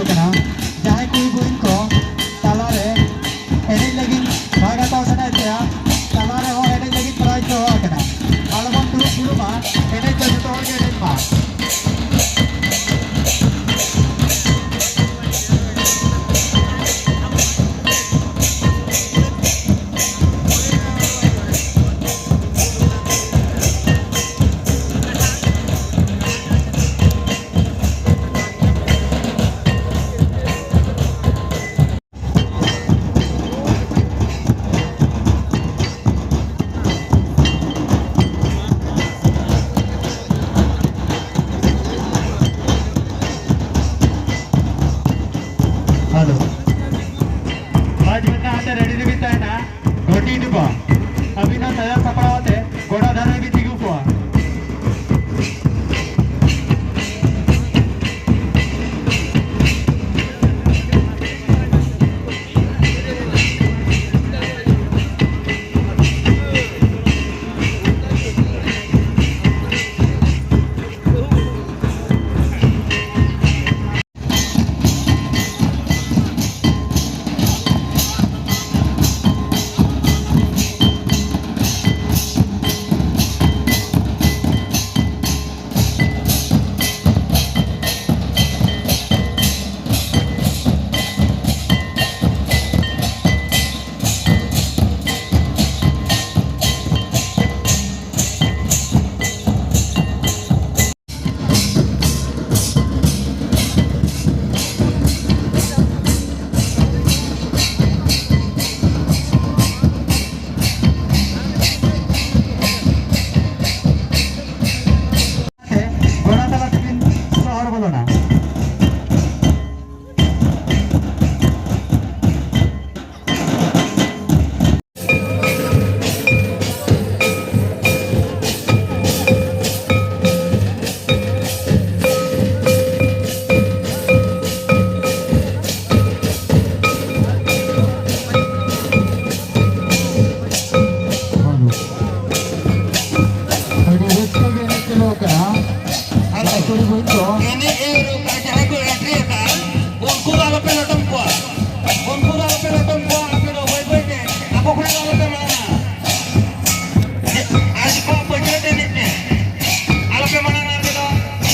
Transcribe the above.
kena jahai kui buin ko talare enej lagi bhaga taw sana dia talare ho enej lagi prize ho kena alabon turut dulu ma enej joto hor ge enej ma halo आज बंदा आता ready रे बिता है ना गोटी दुपा अभी ना तैयार कपड़ा होते घोड़ा धरे भी दिगु को ini